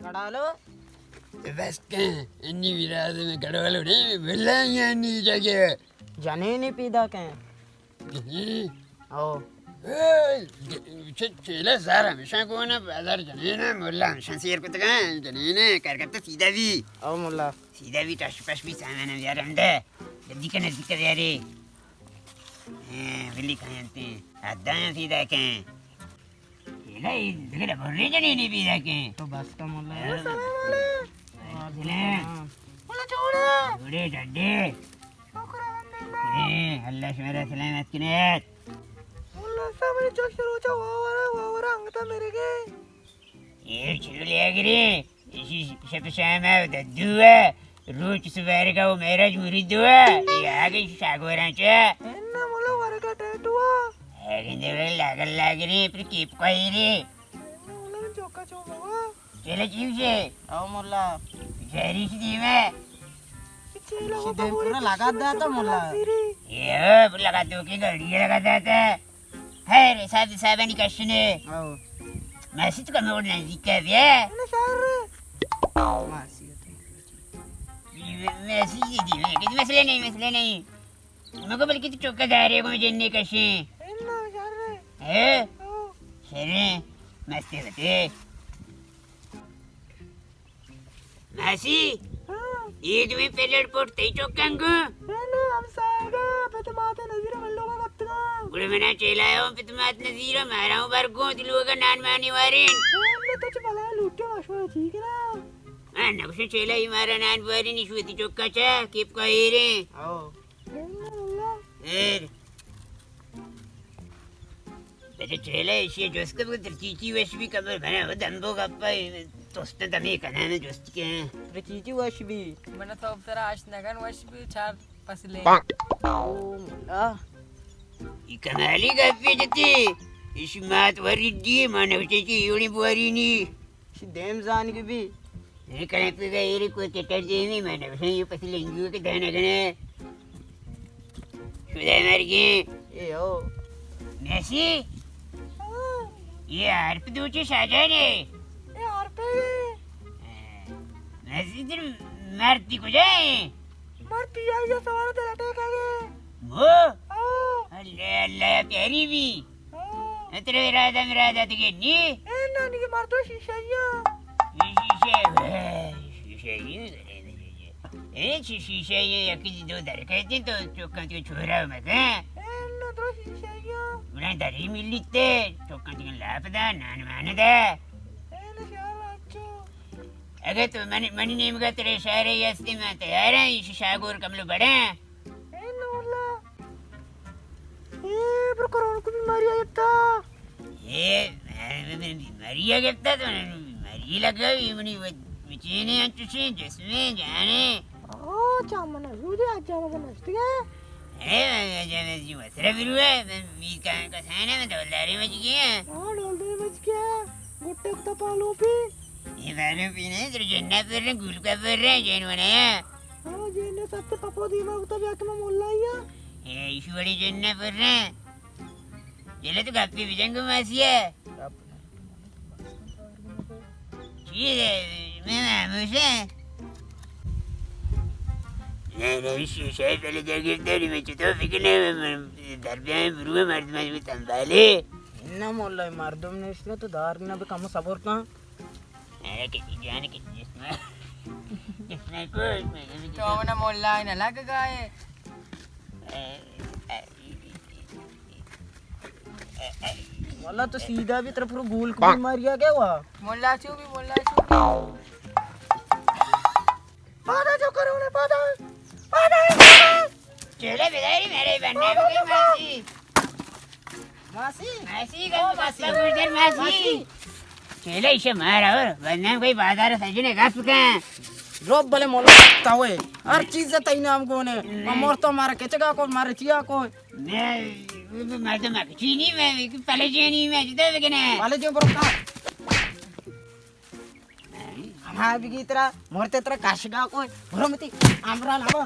गडालो बस कहें अन्नी विराद में गड़वालो नहीं बिल्लांगे अन्नी जगह जने नहीं पीदा के ओ चेला सारा हमेशा को ना बाजार जने ना मुल्ला हमेशा शेर को तक जने ना कर करता सीधा भी ओ मुल्ला सीधा भी टश पश भी सामान है यार अंदर जल्दी का नजदीक कर यार बिल्ली कहाँ जानते हैं आधा सीधा के चेला इधर बोलने जने नहीं पीदा के तो बस का मुल्ला मुल्ला छोड़े डड्डे अल्लाह शुक्र सलामत किनेत मुल्ला सामने जोश रोचा वावरा अंगता मेरे के ये चुले गिरे इसी शब शाम है दद्दुआ रोज सुबह का वो मेरा मुरीद हुआ ये आगे शागोरा चा एन्ना मुल्ला वरका टैटुआ है किंदे लागरी फिर कीप कोई रे मुल्ला ने चौका चौका चले जीव से ओ मुल्ला शहरी सी दी में सीधे पूरा लगा दिया तो मुल्ला ये पूरा लगा दो की गाड़ी लगा देता है रे साहब नहीं कशने ओ मैसेज का मैं नजदीक कर दिया ना शहर मासी मैसेज दी मैं किसी मसले नहीं मेरे को बल्कि तो चौकीदार है मुझे नहीं कशे एन्ना शहर है ओ शहरे मस्ती बते मासी ये तुम्हें पहले रिपोर्ट तई चौकांगो एन्ना हम सागा पेतमाते नजीर मल्लो का कत्तगा बुरे मना चलाया हूँ पितमात नजीर मारा हूँ बरगों तिलुआ का नान मानी वारिन एन्ना तो चला लूटे मशवरा ठीक है ना नक्शे चला ही मारा नान वारिन इशुती चौका चा कीप का हीरे ओ एन्ना मुल्ला फिर बेटे चला इसे जोस्कब को तरचीची वश भी कमर बना हो दंबो कप्पा तोस्ते तमे कना में जोस्त के प्रचीची वश भी मैंने तो अब तेरा आज नगन वश भी चार फसले ओ मुल्ला ये कमाली गप्पे जते इस मात वरी दी माने उचेची योनी बुआरी नी शी देम जान की भी ये कने पे गए रे को चटर देवी माने उसे ये पसले इंगू के दाना गने शुदा मर गए ए ओ मैसी ये आरप दूचे साजा ने ए और पे मैसी इधर मरती को जाए मर पिया ये सवाल तो लटे कागे वो ओ अल्लाह प्यारी भी ओ तेरे इरादा तो के नी ए नानी के मार दो शीशा शीशे ये यकीन दो दर कहते तो चौका के छोरा मत ए ना दो शीशा उन्हें दरी मिलते चौका के लापदा नान मानदा ए ना शार अच्छो अगर तो मनी नेम का तेरे शायर यस्ती में तैयार है इस शागोर कमलो बड़े ए ना मुल्ला ए पर कोरोना को बीमारी आई था ये बीमारी आ गया तो बीमारी लगा मनी बचेने अंचुसे जिसमें जाने ओ चामना रुदी आज जाना नष्ट है जी वसरा बिरु है मी का साने में डॉलर में गया हां डोलदे मच गया गुट्टे तो पालो पे ये वाले पीने तेरे जन्ना पर रहे गुल का पर रहे जैन बनाया हां जेने सबसे पपो दिमाग तो जाके मैं मोल्ला आया ये ईश्वरी जन्ना पर रहे जेले तो गप्पी बिजंग मासिया ठीक है मैं मुझे नहीं शीशे पहले जाके तेरी में तो फिकने दरबिया में बुरुए मर्द में तंबाले इन्ना मोल्ला मर्दम ने इसने तो दार ने भी कम सबर का अरे किसी जाने किसी जिसमें कुछ तो मैंने मोल्ला इन अलग गाए मोल्ला तो सीधा भी तरफ गोल को बीमारिया क्या हुआ मोल्ला चू पादा जो करो ने पादा चले बिदारी मेरे बनने में कोई मासी का मसला गुर्जर मासी चले इसे मारा और बनने में कोई बाजार सजने का सुका रोब भले मोल्ला सकता हुए हर चीज से तई नाम को ने मोर तो मारे केचगा को मारे चिया को मैं तो चीनी में पहले चीनी में जितना बिकने वाले जो बरोका हमारा भी की तरह मोरते तरह काशगा को भरमती आमरा लावा